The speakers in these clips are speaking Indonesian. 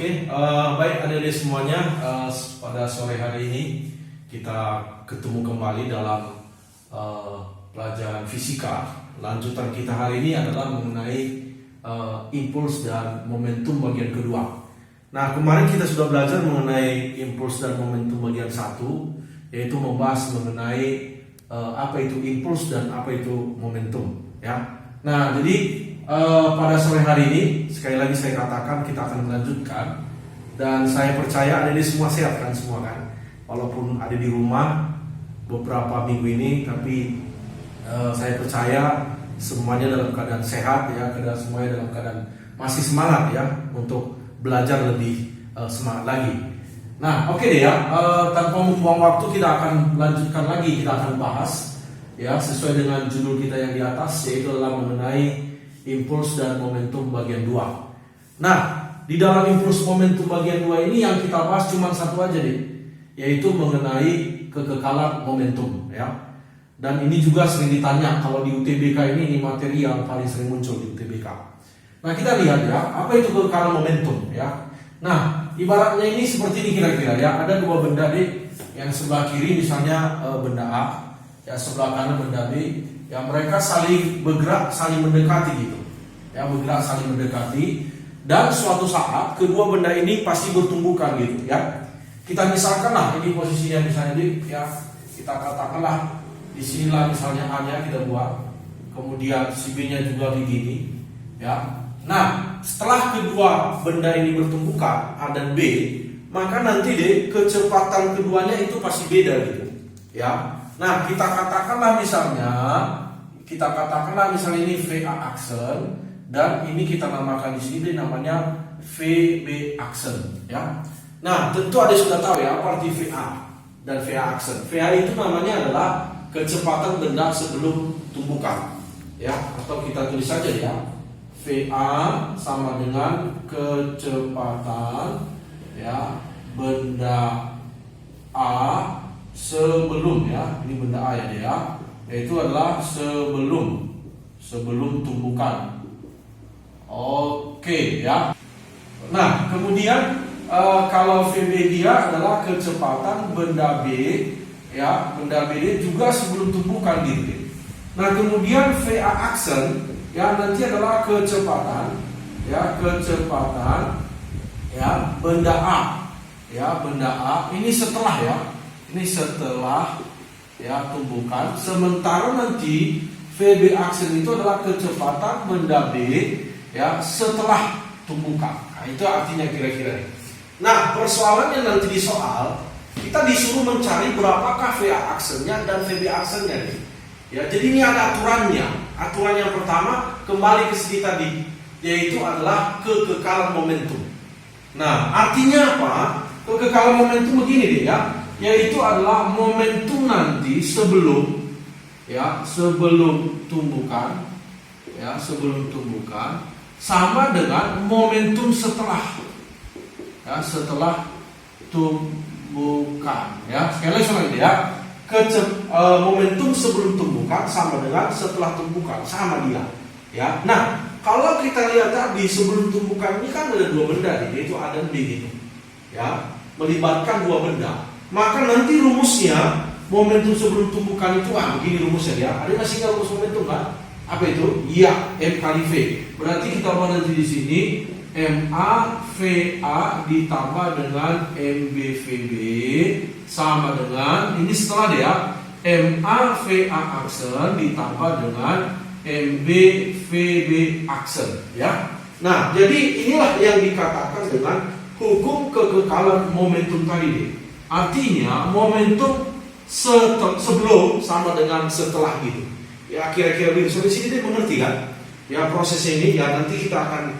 Baik adik-adik semuanya, pada sore hari ini kita ketemu kembali dalam pelajaran fisika. Lanjutan kita hari ini adalah mengenai impuls dan momentum bagian kedua. Nah, kemarin kita sudah belajar mengenai impuls dan momentum bagian 1, yaitu membahas mengenai apa itu impuls dan apa itu momentum, ya. Nah, jadi pada sore hari ini sekali lagi saya katakan kita akan melanjutkan, dan saya percaya adik-adik semua sehat kan, semua kan, walaupun ada di rumah beberapa minggu ini, tapi saya percaya semuanya dalam keadaan sehat, ya, semuanya dalam keadaan masih semangat, ya, untuk belajar lebih semangat lagi. Nah, oke deh, ya, tanpa membuang waktu kita akan lanjutkan lagi, kita akan bahas, ya, sesuai dengan judul kita yang di atas, yaitu adalah mengenai impuls dan momentum bagian 2. Nah, di dalam impuls momentum bagian 2 ini yang kita bahas cuma satu aja nih, yaitu mengenai kekekalan momentum, ya. Dan ini juga sering ditanya kalau di UTBK ini materi yang paling sering muncul di UTBK. Nah, kita lihat, ya, apa itu kekekalan momentum, ya. Nah, ibaratnya ini seperti ini kira-kira, ya. Ada dua benda nih, yang sebelah kiri misalnya benda A, ya, sebelah kanan benda B. Ya, mereka saling bergerak, saling mendekati gitu. Ya, bergerak saling mendekati, dan suatu saat kedua benda ini pasti bertumbukan gitu, ya. Kita misalkanlah ini posisinya misalnya di, ya, kita katakanlah di sinilah misalnya A-nya kita buat, kemudian si B-nya juga begini, ya. Nah, setelah kedua benda ini bertumbukan A dan B, maka nanti deh kecepatan keduanya itu pasti beda gitu, ya. Nah, kita katakanlah misalnya ini VA aksen, dan ini kita namakan di sini namanya VB aksen, ya. Nah, tentu ada sudah tahu, ya, apa arti VA dan VA aksen. VA itu namanya adalah kecepatan benda sebelum tumbukan, ya, atau kita tulis saja, ya, VA sama dengan kecepatan, ya, benda A sebelum, ya, ini benda A, ya, yaitu adalah sebelum tumbukan. Oke, ya. Nah, kemudian kalau VB dia adalah kecepatan benda B, ya, benda B juga sebelum tumbukan gitu. Nah, kemudian VA aksen, ya, nanti adalah kecepatan, ya, benda A, ya, benda A ini setelah, ya. Ini setelah, ya, tumbukan. Sementara nanti VB aksen itu adalah kecepatan benda B, ya, setelah tumbukan. Nah, itu artinya kira-kira. Nah, persoalannya nanti di soal kita disuruh mencari berapakah VA aksennya dan VB aksennya nih. Ya, jadi ini ada aturannya. Aturan yang pertama kembali ke segi tadi, yaitu adalah kekekalan momentum. Nah, artinya apa? Kekekalan momentum begini deh, ya. Yaitu adalah momentum nanti sebelum tumbukan, ya, sebelum tumbukan sama dengan momentum setelah, ya, setelah tumbukan, ya. Sekali lagi, ya, momentum sebelum tumbukan sama dengan setelah tumbukan, sama dia, ya. Nah, kalau kita lihat tadi sebelum tumbukan ini kan ada dua benda, yaitu A dan B gitu, ya, melibatkan dua benda. Maka nanti rumusnya momentum sebelum tumbukan itu begini rumusnya, ya. Ada masih nggak rumus momentum kan? Apa itu? Iya, M kali V. Berarti kita mau nanti di sini MA VA ditambah dengan MB VB sama dengan ini setelah deh, ya, MA VA aksen ditambah dengan MB VB aksen, ya. Nah, jadi inilah yang dikatakan dengan hukum kekekalan momentum tadi deh. Artinya momentum sebelum sama dengan setelah gitu. Ya, kira-kira begitu. Sampai sini dia mengerti kan? Ya, proses ini, ya, nanti kita akan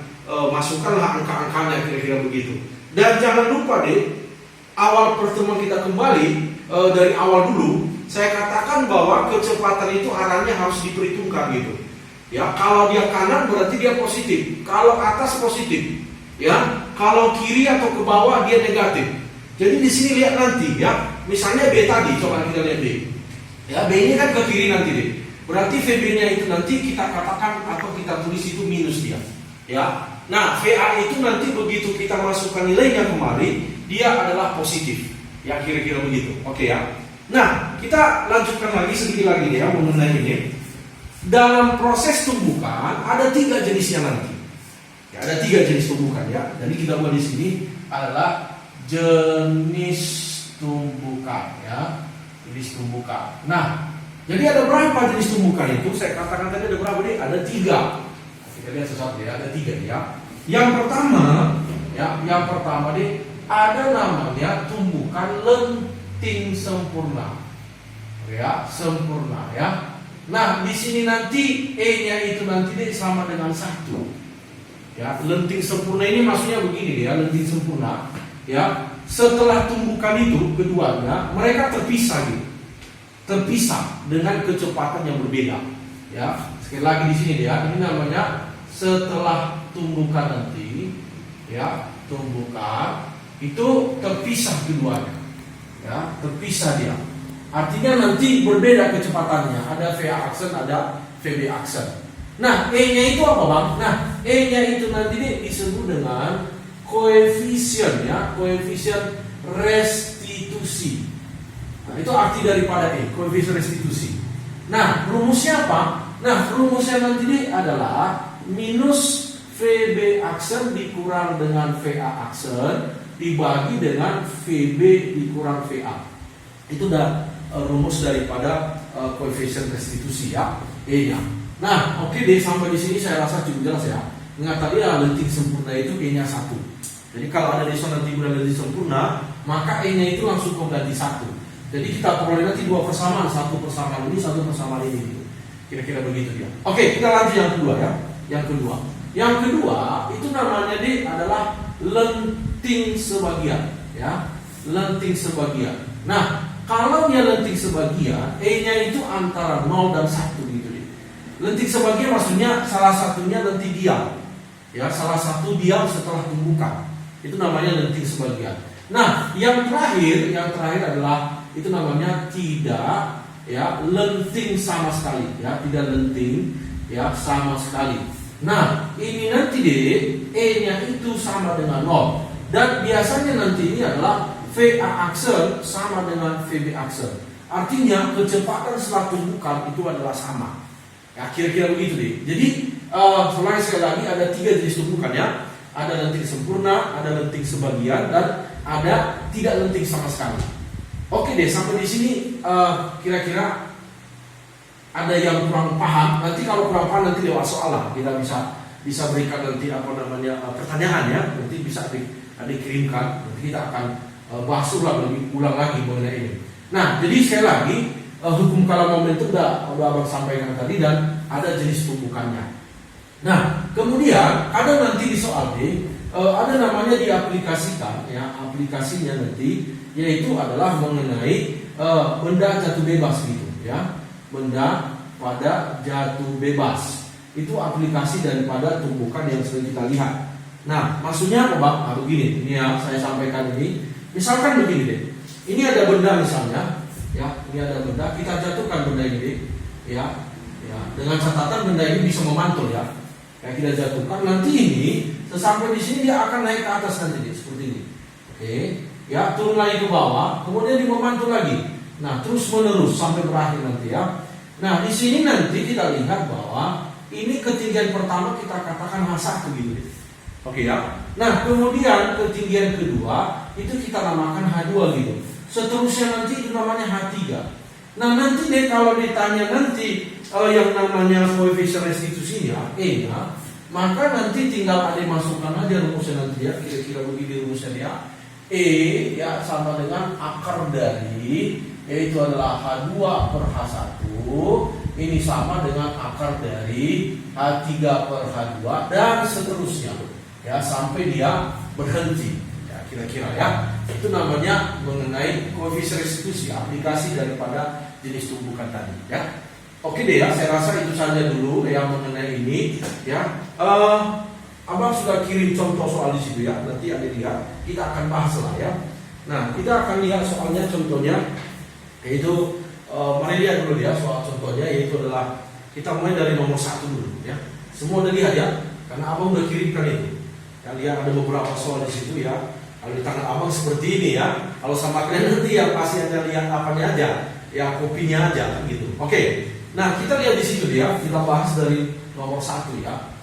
masukkanlah angka-angkanya kira-kira begitu. Dan jangan lupa deh, awal pertemuan kita kembali dari awal dulu, saya katakan bahwa kecepatan itu arahnya harus diperhitungkan gitu. Ya, kalau dia kanan berarti dia positif, kalau atas positif, ya, kalau kiri atau ke bawah dia negatif. Jadi di sini lihat nanti, ya, misalnya B tadi, coba kita lihat B. Ya, B ini kan ke kiri nanti deh. Berarti VB-nya itu nanti kita katakan atau kita tulis itu minus dia. Ya. Nah, VA itu nanti begitu kita masukkan nilainya kemari, dia adalah positif. Ya, kira-kira begitu. Oke ya. Nah, kita lanjutkan lagi sedikit lagi ya mengenai ini. Dalam proses tumbukan ada 3 jenisnya nanti. Ya, ada 3 jenis tumbukan ya. Jadi kita buat di sini adalah jenis tumbukan ya. Jenis tumbukan. Nah, jadi ada berapa jenis tumbukan itu? Saya katakan tadi ada berapa nih? Ada 3. Kita lihat sesuatu ya. Ada 3 ya. Yang pertama nih ada namanya tumbukan lenting sempurna. Ya, sempurna ya. Nah, di sini nanti E-nya itu nanti deh sama dengan 1. Ya, lenting sempurna ini maksudnya begini ya, lenting sempurna ya. Setelah tumbukan itu keduanya mereka terpisah gitu. Terpisah dengan kecepatan yang berbeda. Ya, sekali lagi di sini ya, ini namanya setelah tumbukan nanti ya, tumbukan itu terpisah keduanya. Ya, terpisah dia. Artinya nanti berbeda kecepatannya. Ada VA aksen, ada VB aksen. Nah, E-nya itu apa Bang? Nah, E-nya itu nanti disebut dengan koefisien ya, koefisien restitusi. Nah, itu arti daripada E, koefisien restitusi. Nah, rumusnya apa? Nah, rumusnya nanti adalah minus VB aksen dikurang dengan VA aksen dibagi dengan VB dikurang VA. Itu udah rumus daripada koefisien restitusi ya, E-nya. Nah, oke deh, sampai di sini saya rasa cukup jelas ya. Ingat tadi ya, lenting sempurna itu E-nya 1. Jadi kalau ada disonansi bulan lenting sempurna, maka E-nya itu langsung mengganti 1. Jadi kita peroleh nanti 2 persamaan, 1 persamaan ini, 1 persamaan ini gitu. Kira-kira begitu dia. Oke, kita lanjut yang kedua ya. Yang kedua itu namanya adalah lenting sebagian ya. Lenting sebagian. Nah, kalau dia lenting sebagian, E-nya itu antara 0 dan 1 gitu deh. Lenting sebagian maksudnya salah satunya lenting diam. Ya, salah satu diam setelah tumbukan. Itu namanya lenting sebagian. Nah, yang terakhir adalah itu namanya tidak ya lenting sama sekali ya, tidak lenting ya sama sekali. Nah, ini nanti deh E-nya itu sama dengan 0. Dan biasanya nanti ini adalah VA aksen sama dengan VB aksen. Artinya kecepatan setelah tumbukan itu adalah sama. Ya, kira-kira begitu deh. Jadi selain sekali lagi ada 3 jenis tumbukan ya. Ada lenting sempurna, ada lenting sebagian, dan ada tidak lenting sama sekali. Oke deh, sampai di sini kira-kira ada yang kurang paham. Nanti kalau kurang paham nanti lewat soal lah. Kita bisa berikan nanti pertanyaan ya. Nanti bisa dikirimkan. Nanti kita akan bahas ulang lagi mengenai ini. Nah, jadi sekali lagi hukum skala momentum udah abang sampaikan tadi, dan ada jenis tumbukannya. Nah, kemudian ada nanti di soal D, ada namanya diaplikasikan ya, aplikasinya nanti yaitu adalah mengenai benda jatuh bebas gitu ya, benda pada jatuh bebas. Itu aplikasi daripada tumbukan yang sering kita lihat. Nah, maksudnya apa Bang? Nah, begini, ini ya saya sampaikan ini. Misalkan begini deh, ini ada benda misalnya, ya, ini ada benda, kita jatuhkan benda ini, ya, dengan catatan benda ini bisa memantul ya, kita jatuhkan, nanti ini sesampai di sini dia akan naik ke atas nanti deh, seperti ini, oke, ya, turun lagi ke bawah, kemudian dia memantul lagi, nah terus menerus sampai berakhir nanti ya. Nah di sini nanti kita lihat bahwa ini ketinggian pertama kita katakan H1 gitu deh. Oke ya. Nah, kemudian ketinggian kedua itu kita namakan H2 gitu. Seterusnya nanti itu namanya H3. Nah, nanti deh kalau ditanya nanti yang namanya koefisien restitusinya E-nya, maka nanti tinggal ada masukkan aja rumusnya nanti ya. Kira-kira begini rumusnya dia. E ya sama dengan akar dari yaitu adalah H2 per H1. Ini sama dengan akar dari H3 per H2 dan seterusnya. Ya, sampai dia berhenti ya, kira-kira ya. Itu namanya mengenai koefisien restitusi, aplikasi daripada jenis tumbukan tadi ya. Oke deh ya, saya rasa itu saja dulu yang mengenai ini ya. Abang sudah kirim contoh soal di situ ya, nanti ada lihat, kita akan bahas lah ya. Nah, kita akan lihat soalnya contohnya, yaitu mari lihat dulu ya soal contohnya, yaitu adalah kita mulai dari nomor 1 dulu ya. Semua udah lihat ya. karena abang udah kirimkan itu. Ya, lihat ada beberapa soal di situ ya. Kalau di tangan abang seperti ini ya. Kalau sama kalian nanti yang pasti ada lihat apanya aja, ya kopinya aja gitu. Oke. Nah kita lihat di situ ya. Kita bahas dari nomor 1 ya.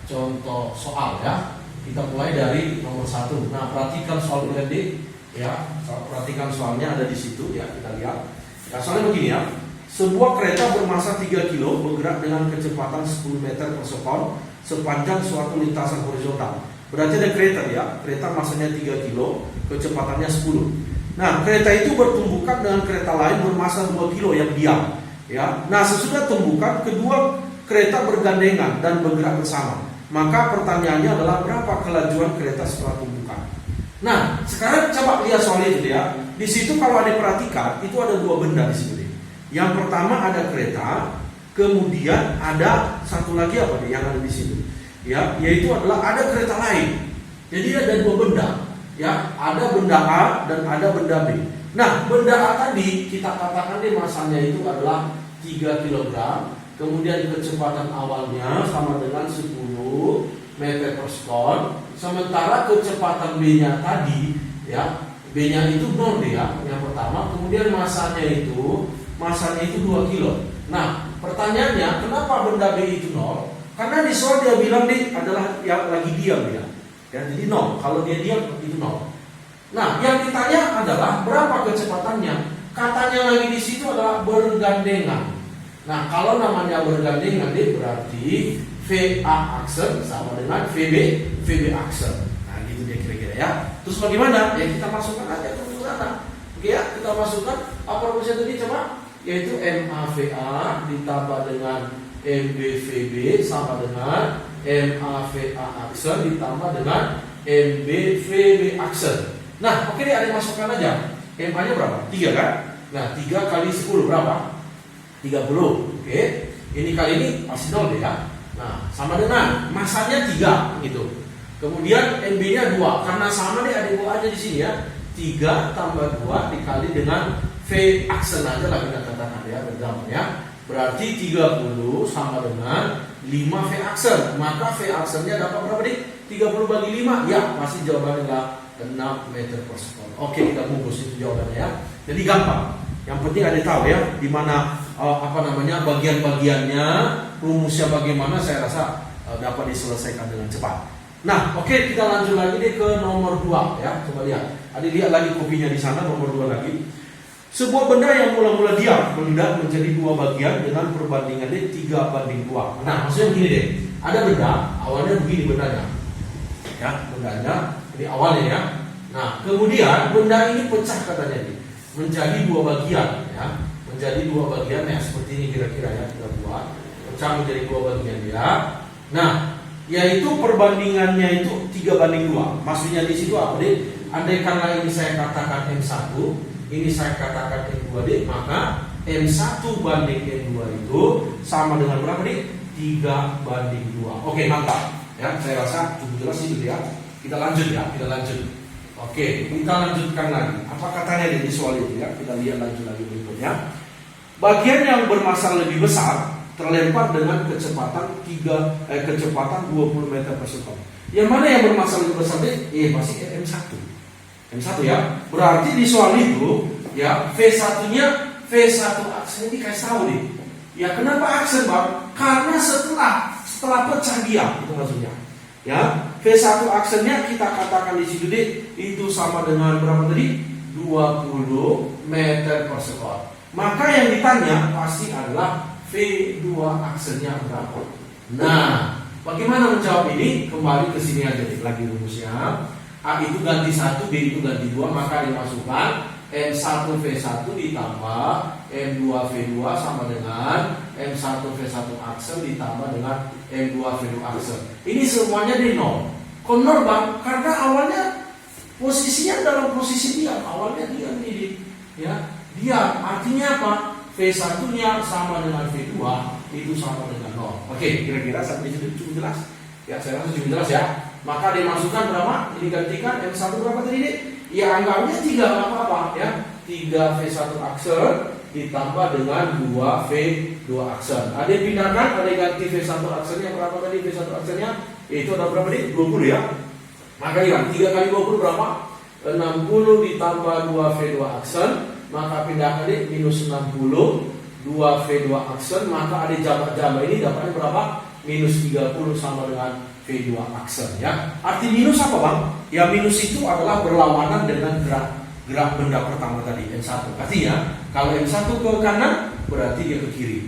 Contoh soal ya. Kita mulai dari nomor 1. Nah perhatikan soal UND ya. Perhatikan soalnya ada di situ ya. Kita lihat. Ya, soalnya begini ya. Sebuah kereta bermassa 3 kilo bergerak dengan kecepatan 10 meter per sekon sepanjang suatu lintasan horizontal. Berarti ada kereta ya, kereta massanya 3 kilo, kecepatannya 10. Nah, kereta itu bertumbukan dengan kereta lain bermassa 2 kilo yang diam. Ya, nah sesudah tumbukan, kedua kereta bergandengan dan bergerak bersama. Maka pertanyaannya adalah berapa kelajuan kereta setelah tumbukan? Nah, sekarang coba lihat soal itu ya. Di situ kalau ada perhatikan, itu ada dua benda di situ. Yang pertama ada kereta, kemudian ada satu lagi apa nih yang ada di situ? Ya, yaitu adalah ada kereta lain. Jadi ada dua benda, ya, ada benda A dan ada benda B. Nah, benda A tadi kita katakan di masanya itu adalah 3 kg, kemudian kecepatan awalnya sama dengan 10 meter per sekon, sementara kecepatan B-nya tadi, ya, B-nya itu 0 ya, yang pertama, kemudian masanya itu 2 kilo. Nah, pertanyaannya kenapa benda B itu 0? Karena di soal dia bilang dia adalah yang lagi diam ya. Ya, jadi 0. Kalau dia diam itu 0. Nah, yang ditanya adalah berapa kecepatannya? Katanya lagi di situ adalah bergandengan. Nah, kalau namanya bergandengan dia berarti VA aksen sama dengan VB aksen. Nah, gitu dia kira-kira ya. Terus bagaimana? Ya kita masukkan aja ke sana. Oke ya, kita masukkan apa rumusnya tadi coba? Yaitu MAVA ditambah dengan MBVB sama dengan MAVA aksen ditambah dengan MBVB aksen. Nah, oke deh, ada yang masukkan aja. MA-nya berapa? 3 kan? Nah, 3 kali 10 berapa? 30. Oke. Ini kali ini pasti 0 deh ya. Nah, sama dengan masanya 3 gitu. Kemudian MB-nya 2. Karena sama deh, ada 2 aja di sini ya. 3 tambah 2 dikali dengan V aksen aja lah kita katakan ya, bergambar ya. Berarti 30 sama dengan 5 V aksen. Maka V aksennya dapat berapa nih? 30 bagi 5. Ya, pasti jawabannya adalah 6 meter per sekon. Oke, kita bungkus itu jawabannya ya. Jadi gampang. Yang penting ada tahu ya di mana bagian-bagiannya, rumusnya bagaimana, saya rasa dapat diselesaikan dengan cepat. Nah, oke, kita lanjut lagi deh ke nomor 2 ya. Coba lihat. Ada lihat lagi kopinya di sana, nomor 2 lagi. Sebuah benda yang mula-mula diam meledak menjadi 2 bagian dengan perbandingannya 3:2. Nah, maksudnya begini deh. Ada benda, awalnya begini bendanya. Ya, bendanya ini awalnya ya. Nah, kemudian benda ini pecah katanya nih, menjadi 2 bagian ya. Menjadi 2 bagian ya, seperti ini kira-kira ya, kita buat. Pecah menjadi 2 bagian ya. Nah, yaitu perbandingannya itu 3:2. Maksudnya di situ apa deh? Andaikanlah ini saya katakan M1, ini saya katakan M2D, maka M1 banding M2 itu sama dengan berapa nih? 3:2. Oke, mantap. Ya, saya rasa cukup jelas itu ya. Kita lanjut ya, kita lanjut. Oke, kita lanjutkan lagi. Apa katanya di soal itu ya? Kita lihat lanjut lagi berikutnya. Bagian yang bermassa lebih besar terlempar dengan kecepatan 20 meter per sekon. Yang mana yang bermassa lebih besar nih? Pasti M1. M1 ya. Berarti di soal itu ya V1-nya V1 aksen ini kasih tahu nih. Ya kenapa aksen Bang? Karena setelah pecah dia, itu maksudnya. Ya, V1 aksennya kita katakan di situ deh, itu sama dengan berapa tadi? 20 meter per sekon. Maka yang ditanya pasti adalah V2 aksennya berapa. Nah, bagaimana menjawab ini? Kembali ke sini aja nih, lagi rumusnya. A itu ganti 1, B itu ganti 2, maka dimasukkan M1 V1 ditambah M2 V2 sama dengan M1 V1 aksen ditambah dengan M2 V2 aksen. Ini semuanya di 0. Kok 0 Bang? Karena awalnya posisinya dalam posisi diam. Awalnya diam ini. Ya, diam. Artinya apa? V1-nya sama dengan V2 itu sama dengan 0. Oke, kira-kira sampai di situ cukup jelas? Ya, saya rasa cukup jelas ya. Maka dimasukkan berapa? Ini gantikan M1 berapa tadi nih? Ya anggapnya 3 apa-apa ya. 3 V1 aksen ditambah dengan 2 V2 aksen. Ada yang pindahkan, ada yang ganti V1 aksennya berapa tadi? V1 aksennya Yaitu ada berapa nih? 20 ya. Maka ingat 3 kali 20 berapa? 60 ditambah 2V2 aksen. Maka pindahkan nih minus 60 2V2 aksen. Maka ada jamak-jamak ini dapatnya berapa? Minus 30 sama dengan V2 aksen ya. Arti minus apa bang? Ya minus itu adalah berlawanan dengan gerak benda pertama tadi N1. Artinya kalau N1 ke kanan berarti dia ke kiri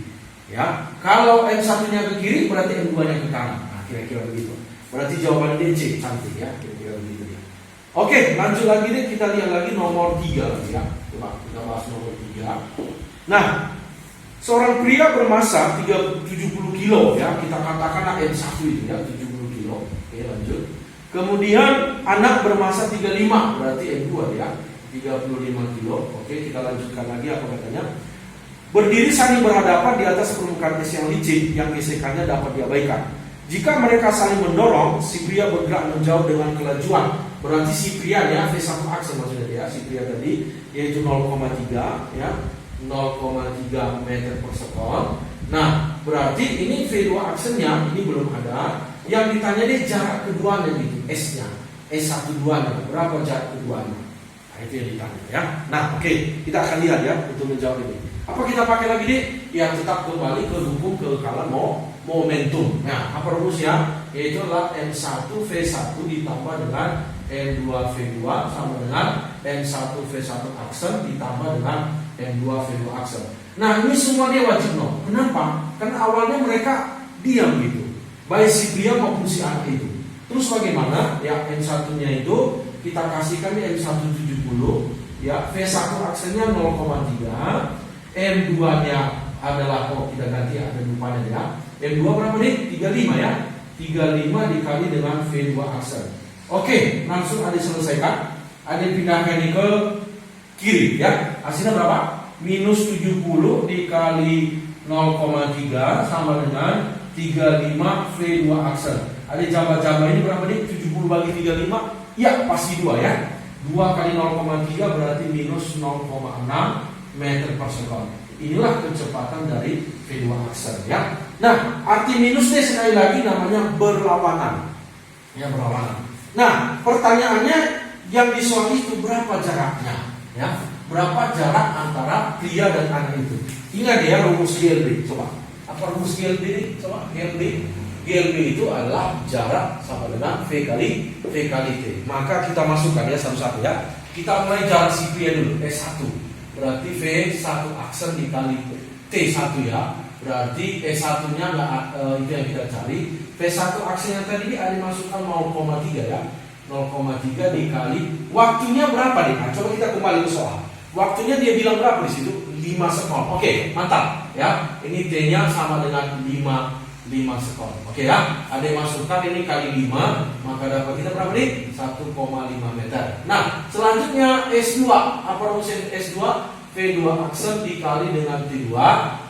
ya. Kalau N1 nya ke kiri berarti N2 nya ke kanan. Nah, kira-kira begitu. Berarti jawaban DC cantik ya, kira-kira begitu ya. Oke, lanjut lagi deh, kita lihat lagi nomor 3 lagi ya. Coba kita bahas nomor 3. Nah, seorang pria bermasa 70 kilo ya, kita katakan N1 itu ya, 70 kilo. Oke, lanjut. Kemudian anak bermasa 35, berarti N2 ya, 35 kilo. Oke, kita lanjutkan lagi apa katanya. Berdiri saling berhadapan di atas permukaan es yang licin yang gesekannya dapat diabaikan. Jika mereka saling mendorong, si pria bergerak menjauh dengan kelajuan. Berarti si pria ya, V1 aksen maksudnya ya, si pria tadi yaitu 0,3 ya, 0,3 meter per sekon. Nah, berarti ini V2 aksennya ini belum ada. Yang ditanya deh jarak keduanya gitu, S-nya, S1 2-nya, berapa jarak keduanya? Nah, itu yang ditanya ya. Nah, oke, kita akan lihat ya untuk menjawab ini. Apa kita pakai lagi deh? Ya tetap kembali ke hukum kekekalan momentum. Nah, apa rumusnya? Yaitu adalah N1 V1 ditambah dengan N2 V2 sama dengan N1 V1 aksen ditambah dengan N2 V2 aksen. Nah, ini semua dia wajib no. Kenapa? Karena awalnya mereka diam gitu, baik si pria maupun si anak itu. Terus bagaimana? Ya N1 nya itu kita kasihkan di N1 70 ya, V1 aksennya 0,3, M2 nya adalah, kita ganti ada lupanya ya, M2 berapa nih? 35 ya, 35 dikali dengan V2 aksen. Oke, langsung ada selesaikan. Ada pindahkan ini ke kiri ya. Hasilnya berapa? Minus 70 dikali 0,3 sama dengan 35 V2 aksen. Ada jambah-jambah ini berapa nih? 70 bagi 35. Ya, pasti 2 ya. 2 kali 0,3 berarti minus 0,6 meter per sekon. Inilah kecepatan dari V2 aksen ya. Nah, arti minusnya sekali lagi namanya berlawanan. Ya, berlawanan. Nah, pertanyaannya yang disoal itu berapa jaraknya? Ya, berapa jarak antara pria dan anak itu? Ingat ya rumus GLB. Coba. Apa rumus GLB ini? Coba GLB itu adalah jarak sama dengan V kali T. Maka kita masukkan ya satu-satu ya. Kita mulai jarak si pria dulu, S1. Berarti V1 aksen dikali T1 ya. Berarti E1 nya itu yang kita cari. V1 aksen yang tadi ada dimasukkan 0,3 ya. 0,3 dikali waktunya berapa nih? Nah, coba kita kembali ke soal. Waktunya dia bilang berapa di situ? 5 sekon. Oke, mantap ya. Ini T-nya sama dengan 5 sekon. Oke ya. Ada yang masukkan ini kali 5, maka dapat kita berapa nih? 1,5 meter. Nah, selanjutnya S2. Apa rumus S2? V2 aksen dikali dengan T2.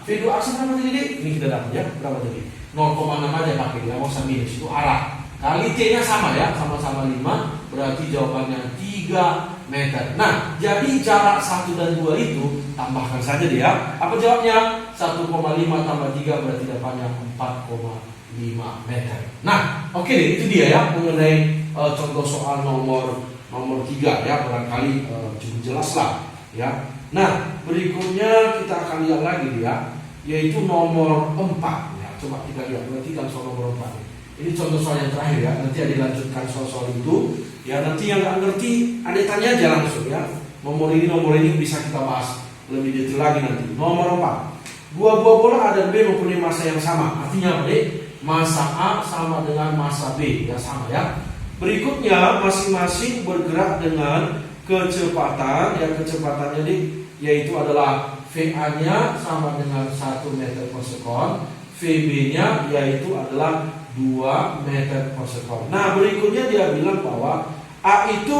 V2 aksen berapa tadi? Ini kita dapat ya. Berapa tadi? 0,6 aja pakai, nggak usah minus, itu arah. Kali T-nya sama ya, sama-sama 5, berarti jawabannya 3 meter. Nah, jadi jarak 1 dan 2 itu tambahkan saja deh ya. Apa jawabnya? 1,5 tambah 3 berarti dapatnya 4,5 meter. Nah, oke deh, itu dia ya mengenai contoh soal nomor 3 ya, barangkali cukup jelas lah ya. Nah, berikutnya kita akan lihat lagi ya, yaitu nomor 4 ya. Coba kita lihat, perhatikan soal nomor 4. Ini contoh soal yang terakhir ya, nanti ada dilanjutkan soal-soal itu. Ya nanti yang nggak ngerti, ada tanya aja langsung ya. Nomor ini bisa kita bahas lebih detail lagi nanti. Nomor 4, dua buah bola A dan B mempunyai massa yang sama. Artinya apa deh? Massa A sama dengan massa B, ya sama ya. Berikutnya masing-masing bergerak dengan kecepatan, ya kecepatannya nih, yaitu adalah VA-nya sama dengan 1 meter per sekon, VB-nya yaitu adalah 2 meter per sekon. Nah berikutnya dia bilang bahwa A itu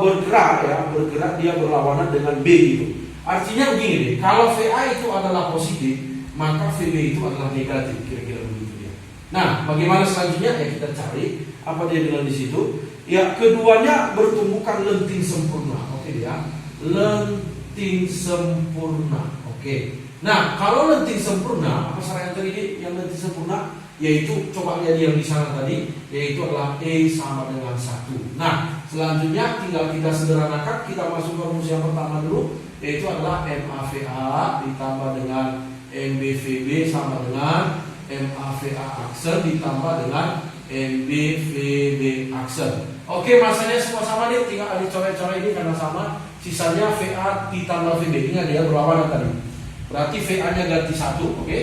bergerak dia berlawanan dengan B gitu. Artinya begini deh, kalau VA itu adalah positif, maka VB itu adalah negatif, kira-kira begitu ya. Nah bagaimana selanjutnya? Ya kita cari apa dia bilang di situ. Ya keduanya bertumbukan lenting sempurna, oke ya, lenting sempurna, oke. Nah kalau lenting sempurna, apa syarat yang tadi yang lenting sempurna? yaitu coba lihat yang di sana tadi, yaitu adalah E sama dengan 1. Nah, selanjutnya tinggal kita sederhanakan, kita masuk ke rumus yang pertama dulu, yaitu adalah MAVA ditambah dengan MBVB sama dengan MAVA aksen ditambah dengan MBVB aksen. Oke, masanya semua sama nih, tinggal ada coret-coret ini karena sama. Sisanya VA ditambah VB. Ingat ya berapa tadi? Berarti VA-nya ganti 1, oke?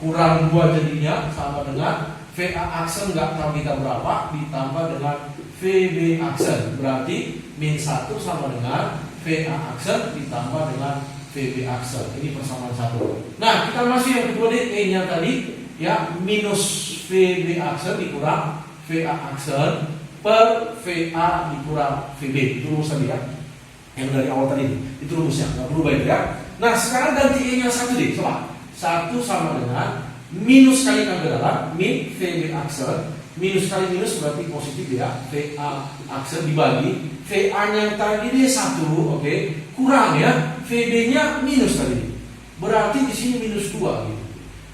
Kurang 2 jadinya sama dengan VA aksen nggak tahu kita berapa ditambah dengan VB aksen. Berarti min 1 sama dengan VA aksen ditambah dengan VB aksen. Ini persamaan 1. Nah, kita masih yang kedua nih, E-nya tadi ya minus VB aksen dikurang VA aksen per VA dikurang VB. Itu rumus tadi ya, yang dari awal tadi itu rumusnya, nggak berubah itu ya. Nah, sekarang ganti E nya 1 deh, coba 1 sama dengan minus kali kan ke dalam min VB aksen, minus kali minus berarti positif ya, VA aksen dibagi VA nya tadi deh 1, oke, kurang ya VB nya minus tadi, berarti di sini minus 2 gitu.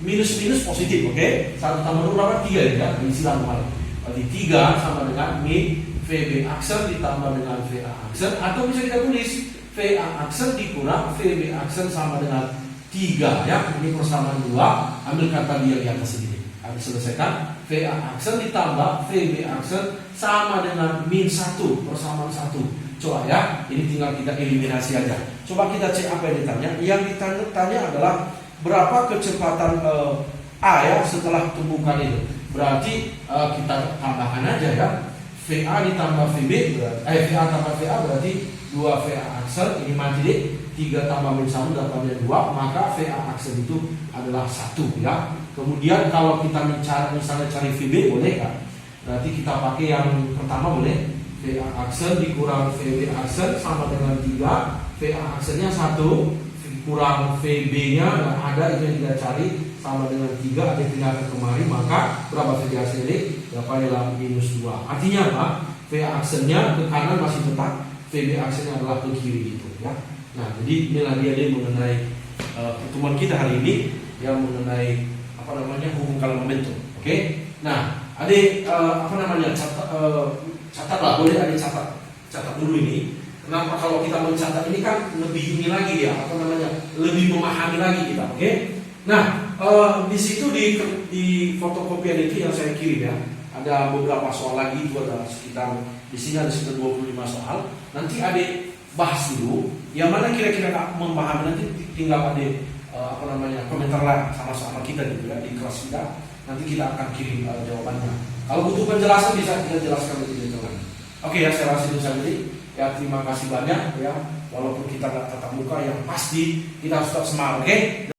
Minus minus positif, oke? 1 tambah 2 berapa? 3 ya, isilah kemarin. Berarti 3 sama dengan min VB aksen ditambah dengan VA aksen, atau bisa kita tulis VA aksen dikurang VB aksen sama dengan 3 ya. Ini persamaan 2, ambil kata dia di atas ini. Habis selesaikan VA aksen ditambah VB aksen sama dengan min 1, persamaan 1. Coba ya, ini tinggal kita eliminasi aja. Coba kita cek apa yang ditanya. Yang ditanya adalah berapa kecepatan A ya setelah tumbukan itu. Berarti kita tambahkan aja ya. VA ditambah VB berarti VA tambah VA berarti 2 VA aksen, ini mati deh. 3 tambah min 1 dapatnya 2, maka VA aksen itu adalah 1 ya. Kemudian kalau kita misalnya cari VB boleh kan? Berarti kita pakai yang pertama boleh. VA aksen dikurang VB aksen sama dengan 3. VA aksennya 1 kurang VB-nya nggak ada, itu yang kita cari sama dengan 3, ada tinggalkan kemari, maka berapa VB aksen ini? Dapat adalah minus 2. Artinya apa? VA aksennya ke kanan masih tetap, VB aksennya adalah ke kiri gitu ya. Nah, jadi inilah dia mengenai pertemuan kita hari ini yang mengenai apa namanya hubung kalau momentum. Oke? Nah, adik catatlah, boleh adik catat dulu ini. Kenapa kalau kita mencatat ini kan lebih ini lagi ya, apa namanya, lebih memahami lagi kita, oke? Nah, di situ di fotokopian itu yang saya kirim ya, ada beberapa soal lagi, itu ada sekitar di sini ada sekitar 25 soal. Nanti adik bahas dulu, yang mana kira-kira nggak memahami nanti tinggal adik komentar lah sama-sama kita gitu ya di kelas kita. Nanti kita akan kirim jawabannya. Kalau butuh penjelasan bisa kita jelaskan lebih detail lagi. Oke ya, saya rasa itu saja. Ya, terima kasih banyak ya. Walaupun kita nggak tatap muka, yang pasti kita harus tetap semangat, oke?